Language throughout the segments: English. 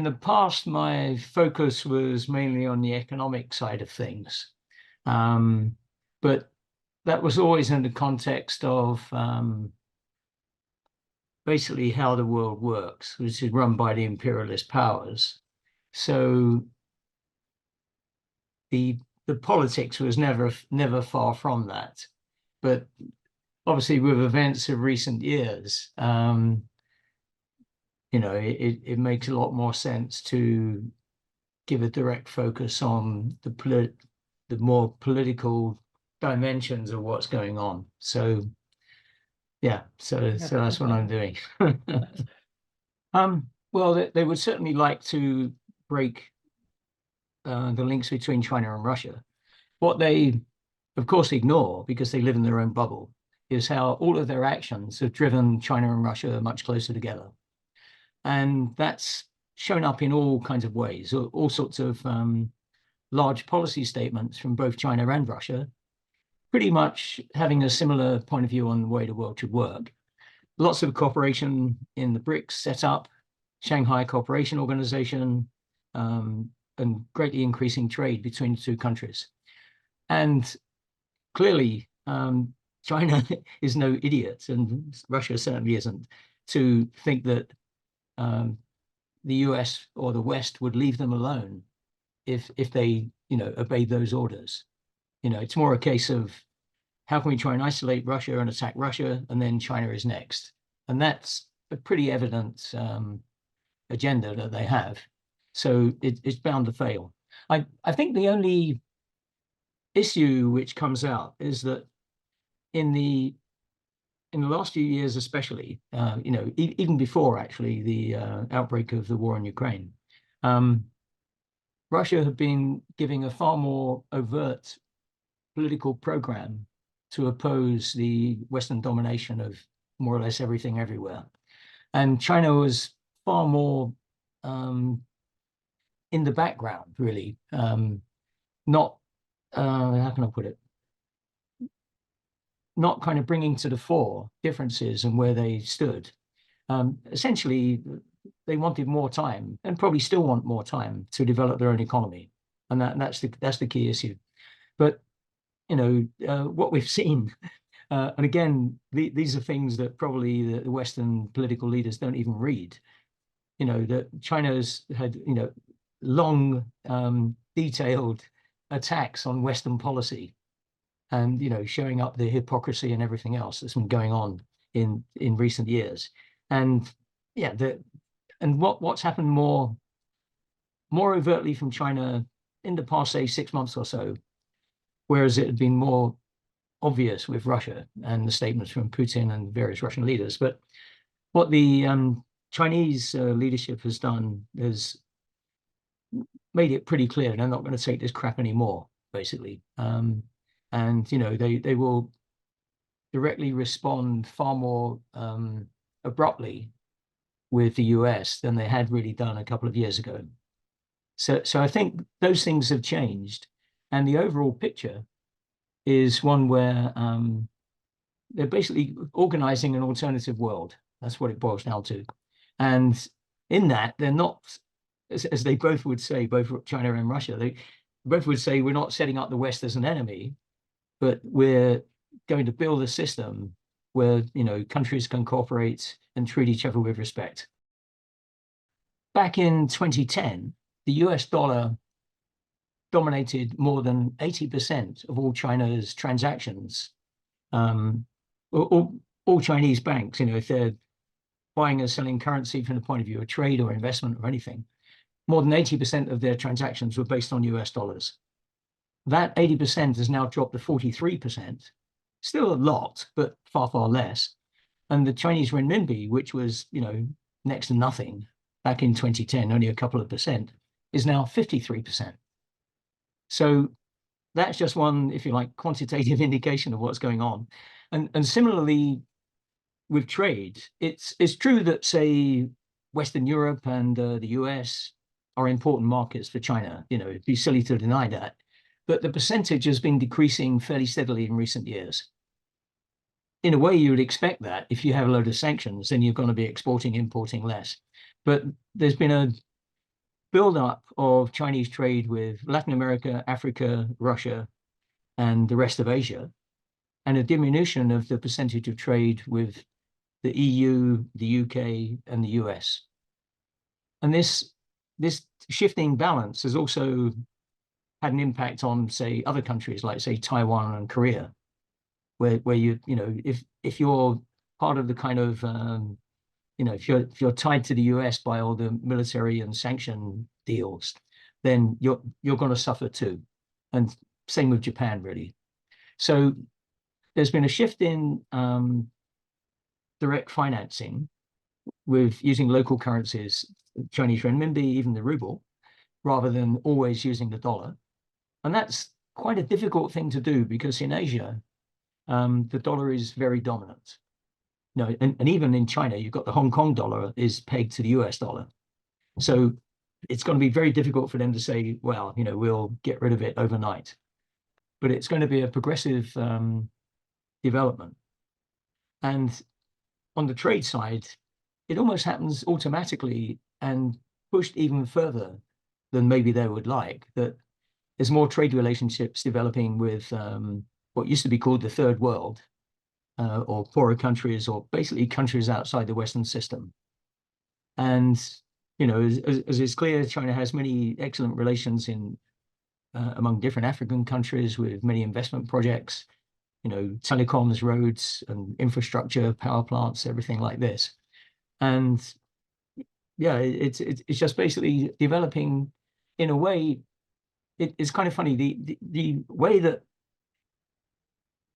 In the past, my focus was mainly on the economic side of things. But that was always in the context of basically how the world works, which is run by the imperialist powers. So the politics was never far from that. But obviously, with events of recent years, it makes a lot more sense to give a direct focus on the more political dimensions of what's going on. So, yeah, so that's what I'm doing. Well, they would certainly like to break the links between China and Russia. What they, of course, ignore, because they live in their own bubble, is how all of their actions have driven China and Russia much closer together. And that's shown up in all kinds of ways, all sorts of large policy statements from both China and Russia, pretty much having a similar point of view on the way the world should work. Lots of cooperation in the BRICS set up, Shanghai Cooperation Organization, and greatly increasing trade between the two countries. And clearly, China is no idiot, and Russia certainly isn't, to think that the US or the West would leave them alone if they obeyed those orders. It's more a case of how can we try and isolate Russia and attack Russia, and then China is next. And that's a pretty evident agenda that they have. So it's bound to fail. I think the only issue which comes out is that in the last few years, especially, even before actually the outbreak of the war in Ukraine, Russia have been giving a far more overt political program to oppose the Western domination of more or less everything everywhere. And China was far more in the background, really, not, how can I put it? Not kind of bringing to the fore differences and where they stood. Essentially, they wanted more time, and probably still want more time, to develop their own economy, and that's the key issue. But what we've seen, and again, these are things that probably the Western political leaders don't even read. That China's had long, detailed attacks on Western policy, and showing up the hypocrisy and everything else that's been going on in recent years. And yeah, what's happened more overtly from China in the past, say, 6 months or so, whereas it had been more obvious with Russia and the statements from Putin and various Russian leaders. But what the Chinese leadership has done is made it pretty clear they're not going to take this crap anymore, basically. And they will directly respond far more abruptly with the US than they had really done a couple of years ago. So I think those things have changed, and the overall picture is one where they're basically organizing an alternative world. That's what it boils down to. And in that, they're not, as they both would say, both China and Russia, they both would say, we're not setting up the West as an enemy, but we're going to build a system where countries can cooperate and treat each other with respect. Back in 2010, the US dollar dominated more than 80% of all China's transactions. All Chinese banks, if they're buying and selling currency from the point of view of trade or investment or anything, more than 80% of their transactions were based on US dollars. That 80% has now dropped to 43%, still a lot, but far, far less. And the Chinese renminbi, which was, next to nothing back in 2010, only a couple of percent, is now 53%. So that's just one, if you like, quantitative indication of what's going on. And similarly with trade, it's true that, say, Western Europe and the US are important markets for China. It'd be silly to deny that. But the percentage has been decreasing fairly steadily in recent years. In a way, you would expect that if you have a load of sanctions, then you're going to be exporting, importing less. But there's been build-up of Chinese trade with Latin America, Africa, Russia, and the rest of Asia, and a diminution of the percentage of trade with the EU, the UK, and the US. And this shifting balance has also had an impact on, say, other countries like, say, Taiwan and Korea, where if you're part of the kind of if you're tied to the US by all the military and sanction deals, then you're going to suffer too. And same with Japan, really. So there's been a shift in direct financing with using local currencies, Chinese renminbi, even the ruble, rather than always using the dollar. And that's quite a difficult thing to do because in Asia, the dollar is very dominant. And even in China, you've got the Hong Kong dollar is pegged to the US dollar. So it's going to be very difficult for them to say, well, we'll get rid of it overnight. But it's going to be a progressive development. And on the trade side, it almost happens automatically and pushed even further than maybe they would like, that there's more trade relationships developing with what used to be called the third world, or poorer countries, or basically countries outside the Western system. And, as is clear, China has many excellent relations among different African countries with many investment projects, telecoms, roads, and infrastructure, power plants, everything like this. And yeah, it's just basically developing in a way. It's kind of funny, the way that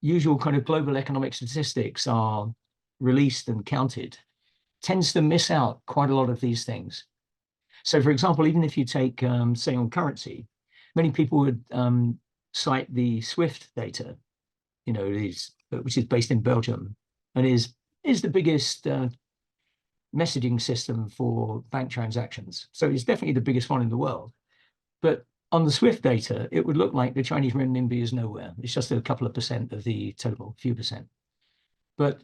usual kind of global economic statistics are released and counted tends to miss out quite a lot of these things. So, for example, even if you take, say, on currency, many people would cite the SWIFT data, which is based in Belgium and is the biggest messaging system for bank transactions. So it's definitely the biggest one in the world. But on the SWIFT data, it would look like the Chinese renminbi is nowhere. It's just a couple of percent of the total, few percent. But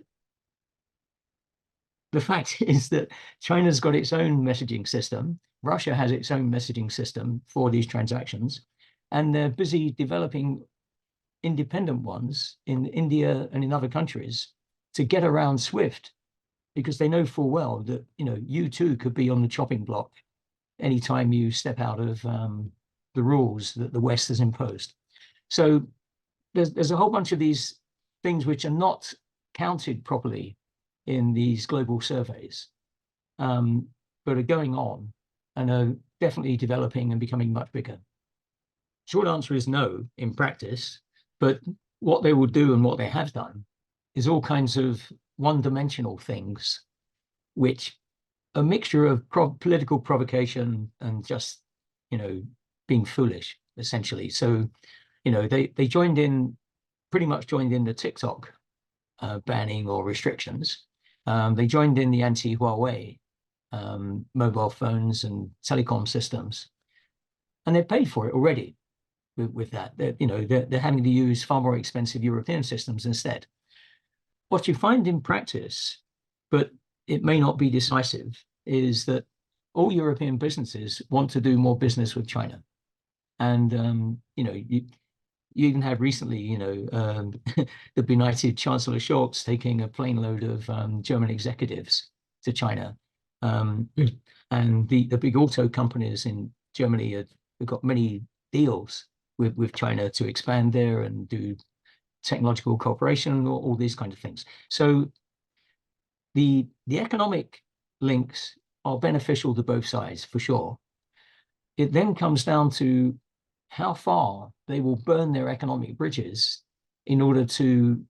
the fact is that China's got its own messaging system. Russia has its own messaging system for these transactions. And they're busy developing independent ones in India and in other countries to get around SWIFT, because they know full well that, you too could be on the chopping block anytime you step out of the rules that the West has imposed. So there's a whole bunch of these things which are not counted properly in these global surveys, but are going on and are definitely developing and becoming much bigger. Short answer is no in practice, but what they will do and what they have done is all kinds of one-dimensional things, which a mixture of political provocation and just, being foolish, essentially. So, they pretty much joined in the TikTok banning or restrictions. They joined in the anti-Huawei mobile phones and telecom systems, and they've paid for it already with that. They're having to use far more expensive European systems instead. What you find in practice, but it may not be decisive, is that all European businesses want to do more business with China. And, you even have recently, the benighted Chancellor Scholz taking a plane load of German executives to China. And the big auto companies in Germany have got many deals with China to expand there and do technological cooperation, all these kind of things. So the economic links are beneficial to both sides, for sure. It then comes down to how far they will burn their economic bridges in order to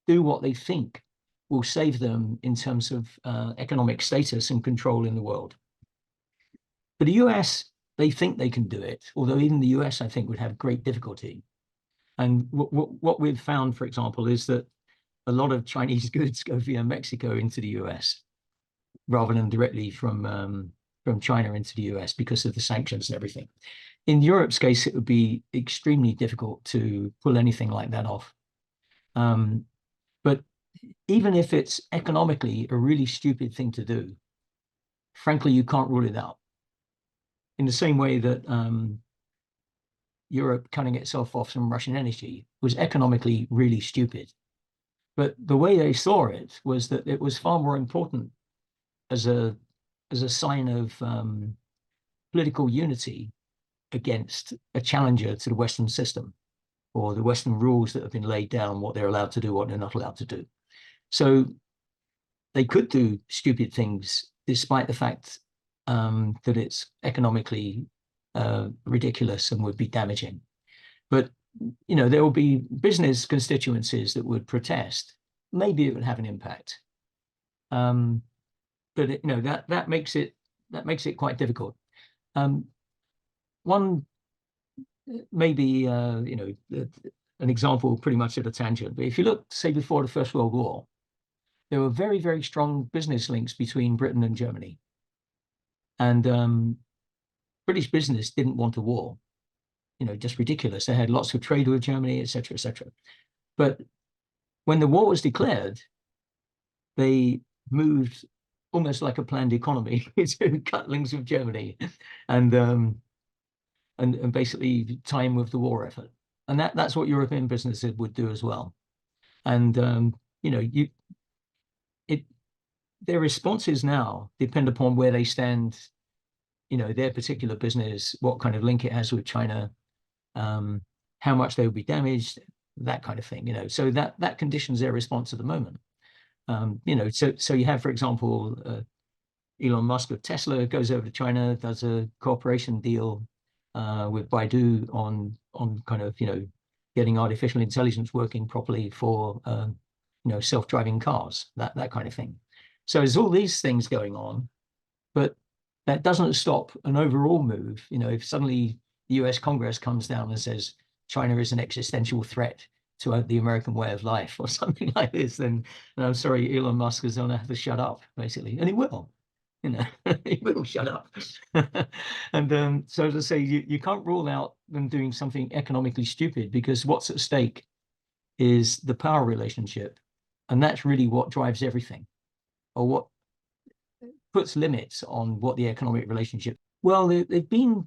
do what they think will save them in terms of economic status and control in the world. For the US, they think they can do it, although even the US, I think, would have great difficulty. And what we've found, for example, is that a lot of Chinese goods go via Mexico into the US rather than directly from China into the US because of the sanctions and everything. In Europe's case, it would be extremely difficult to pull anything like that off. But even if it's economically a really stupid thing to do, frankly, you can't rule it out. in the same way that Europe cutting itself off from Russian energy was economically really stupid. But the way they saw it was that it was far more important as a sign of political unity against a challenger to the Western system or the Western rules that have been laid down, what they're allowed to do, what they're not allowed to do. So they could do stupid things despite the fact that it's economically ridiculous and would be damaging. But there will be business constituencies that would protest. Maybe it would have an impact, but that makes it quite difficult. One maybe an example, pretty much at a tangent. But if you look, say, before the First World War, there were very, very strong business links between Britain and Germany, and British business didn't want a war. Just ridiculous. They had lots of trade with Germany, etc., etc. But when the war was declared, they moved almost like a planned economy to cut links with Germany, and basically time with the war effort. And that's what European businesses would do as well. And their responses now depend upon where they stand, their particular business, what kind of link it has with China, how much they will be damaged, that kind of thing. So that conditions their response at the moment. So you have, for example, Elon Musk of Tesla goes over to China, does a cooperation deal with Baidu on kind of getting artificial intelligence working properly for self-driving cars, that kind of thing. So there's all these things going on, but that doesn't stop an overall move. If suddenly the US Congress comes down and says China is an existential threat to the American way of life or something like this, then I'm sorry, Elon Musk is going to have to shut up, basically, and he will. He will shut up. And so as I say, you can't rule out them doing something economically stupid, because what's at stake is the power relationship, and that's really what drives everything, or what puts limits on what the economic relationship. Well, they've been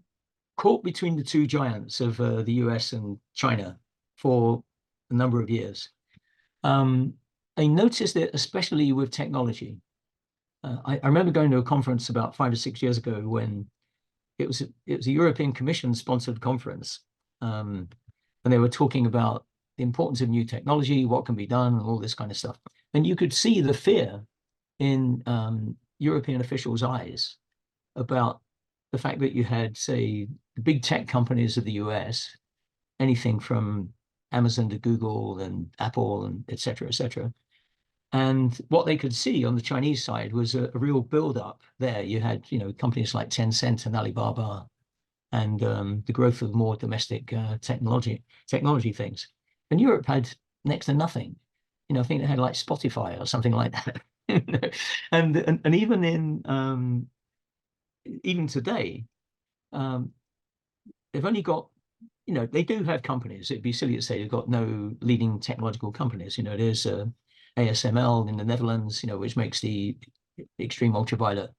caught between the two giants of the US and China for a number of years. They noticed it especially with technology. I remember going to a conference about 5 or 6 years ago when it was a European Commission sponsored conference, and they were talking about the importance of new technology, what can be done, and all this kind of stuff. And you could see the fear in European officials' eyes about the fact that you had, say, the big tech companies of the US, anything from Amazon to Google and Apple and et cetera, et cetera. And what they could see on the Chinese side was a real build-up there. You had, companies like Tencent and Alibaba, and the growth of more domestic technology things. And Europe had next to nothing. I think they had like Spotify or something like that. And even today, they've only got, they do have companies. It'd be silly to say they've got no leading technological companies. There's ASML in the Netherlands, which makes the extreme ultraviolet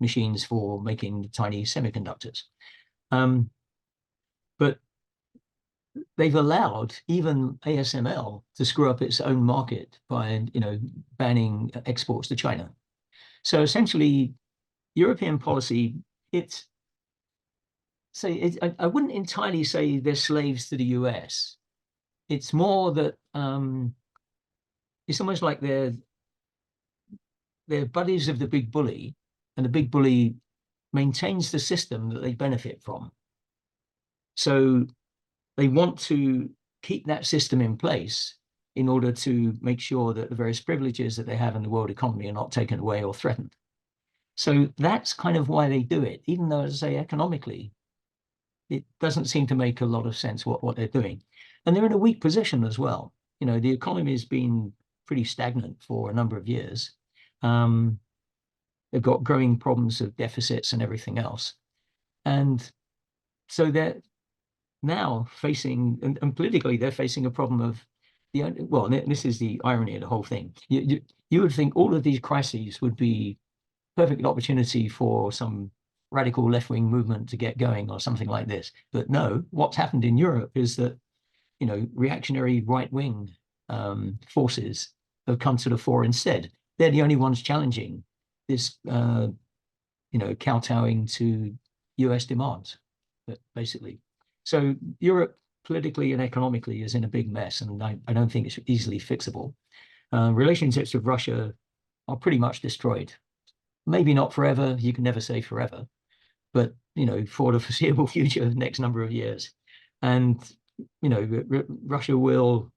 machines for making tiny semiconductors. But they've allowed even ASML to screw up its own market by, banning exports to China. So essentially, European policy, I wouldn't entirely say they're slaves to the US. It's more that it's almost like they're buddies of the big bully, and the big bully maintains the system that they benefit from. So they want to keep that system in place in order to make sure that the various privileges that they have in the world economy are not taken away or threatened. So that's kind of why they do it, even though, as I say, economically, it doesn't seem to make a lot of sense what they're doing. And they're in a weak position as well. The economy has been pretty stagnant for a number of years. They've got growing problems of deficits and everything else. And so they're now facing, and politically, they're facing a problem of this is the irony of the whole thing. You would think all of these crises would be perfect opportunity for some radical left-wing movement to get going or something like this. But no, what's happened in Europe is that, reactionary right-wing forces have come to the fore instead. They're the only ones challenging this, kowtowing to US demands, basically. So Europe politically and economically is in a big mess, and I don't think it's easily fixable. Relationships with Russia are pretty much destroyed. Maybe not forever, you can never say forever, but, for the foreseeable future, the next number of years. And, Russia will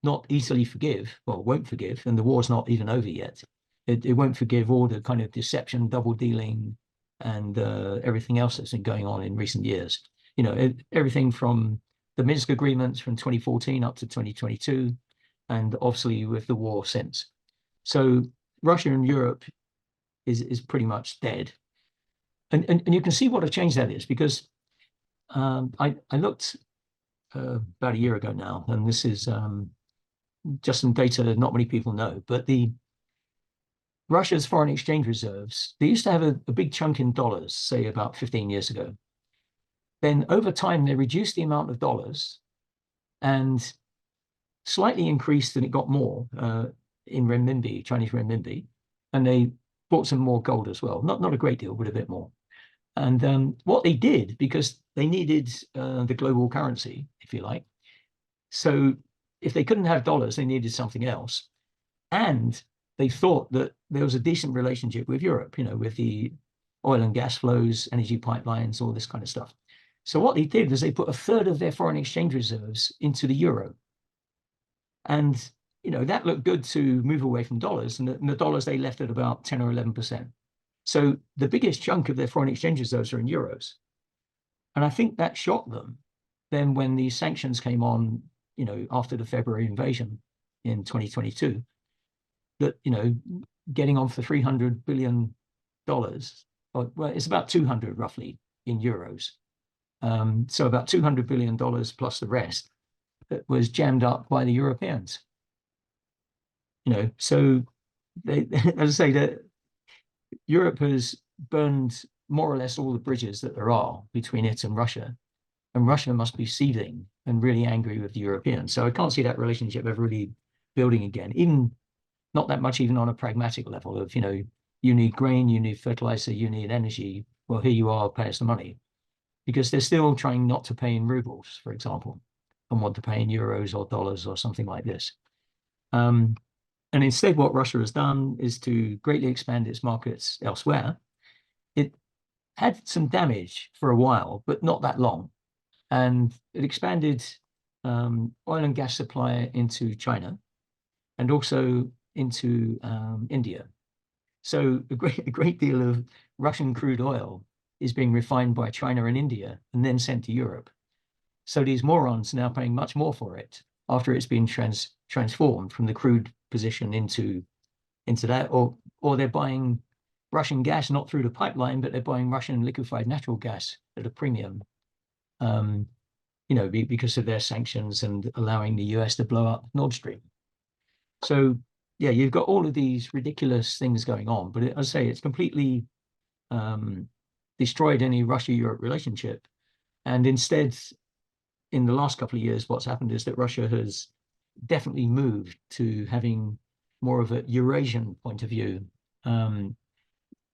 not easily forgive, well, won't forgive, and the war's not even over yet. It won't forgive all the kind of deception, double dealing, and everything else that's been going on in recent years. Everything from the Minsk agreements from 2014 up to 2022, and obviously with the war since. So Russia and Europe is pretty much dead. And you can see what a change that is, because I looked about a year ago now, and this is just some data that not many people know, but Russia's foreign exchange reserves, they used to have a big chunk in dollars, say about 15 years ago. Then over time, they reduced the amount of dollars and slightly increased, and it got more in renminbi, Chinese renminbi, and they bought some more gold as well. Not a great deal, but a bit more. And what they did, because they needed the global currency, if you like, so if they couldn't have dollars, they needed something else. And they thought that there was a decent relationship with Europe, with the oil and gas flows, energy pipelines, all this kind of stuff. So what they did was they put a third of their foreign exchange reserves into the euro. And, that looked good to move away from dollars. And the dollars they left at about 10 or 11%. So the biggest chunk of their foreign exchange reserves are in euros. And I think that shocked them. Then when the sanctions came on, after the February invasion in 2022, that, getting on for $300 billion, well, it's about 200 roughly in euros. So about $200 billion plus the rest that was jammed up by the Europeans. So they, as I say, that Europe has burned more or less all the bridges that there are between it and Russia must be seething and really angry with the Europeans. So I can't see that relationship ever really building again, even not that much, even on a pragmatic level of, you need grain, you need fertilizer, you need energy. Well, here you are, pay us the money. Because they're still trying not to pay in rubles, for example, and want to pay in euros or dollars or something like this. And instead, what Russia has done is to greatly expand its markets elsewhere. It had some damage for a while, but not that long. And it expanded oil and gas supply into China and also into India. So a great deal of Russian crude oil is being refined by China and India and then sent to Europe. So these morons are now paying much more for it after it's been transformed from the crude position into that, or they're buying Russian gas not through the pipeline, but they're buying Russian liquefied natural gas at a premium, because of their sanctions and allowing the US to blow up Nord Stream. So yeah, you've got all of these ridiculous things going on, but as I say, it's completely destroyed any Russia-Europe relationship. And instead, in the last couple of years, what's happened is that Russia has definitely moved to having more of a Eurasian point of view,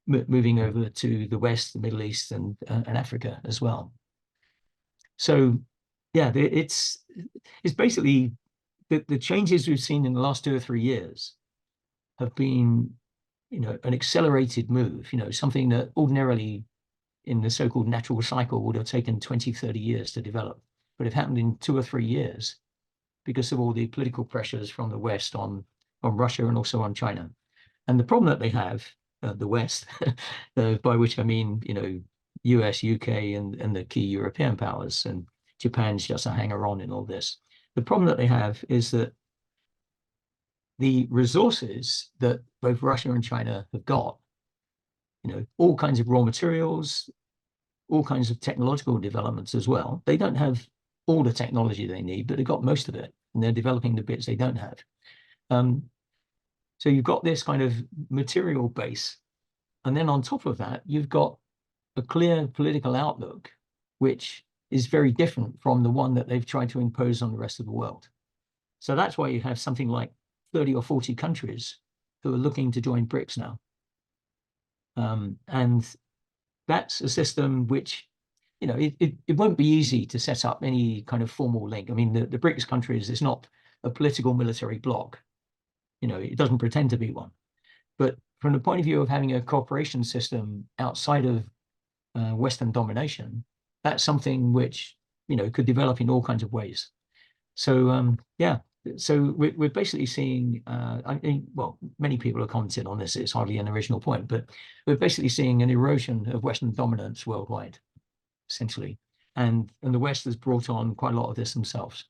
moving over to the West, the Middle East, and Africa as well. So yeah, it's basically the changes we've seen in the last 2 or 3 years have been, an accelerated move, something that ordinarily in the so-called natural cycle would have taken 20, 30 years to develop, but it happened in 2 or 3 years because of all the political pressures from the West on Russia and also on China. And the problem that they have, the West, by which I mean, US, UK, and the key European powers, and Japan's just a hanger-on in all this. The problem that they have is that the resources that both Russia and China have got, all kinds of raw materials, all kinds of technological developments as well. They don't have all the technology they need, but they've got most of it, and they're developing the bits they don't have. So you've got this kind of material base And then on top of that, you've got a clear political outlook, which is very different from the one that they've tried to impose on the rest of the world. So that's why you have something like 30 or 40 countries who are looking to join BRICS now. And that's a system which, it won't be easy to set up any kind of formal link. I mean, the BRICS countries is not a political military bloc. It doesn't pretend to be one. But from the point of view of having a cooperation system outside of Western domination, that's something which, could develop in all kinds of ways. So, so we're basically seeing, well, many people have commented on this, it's hardly an original point, but we're basically seeing an erosion of Western dominance worldwide, essentially. And the West has brought on quite a lot of this themselves.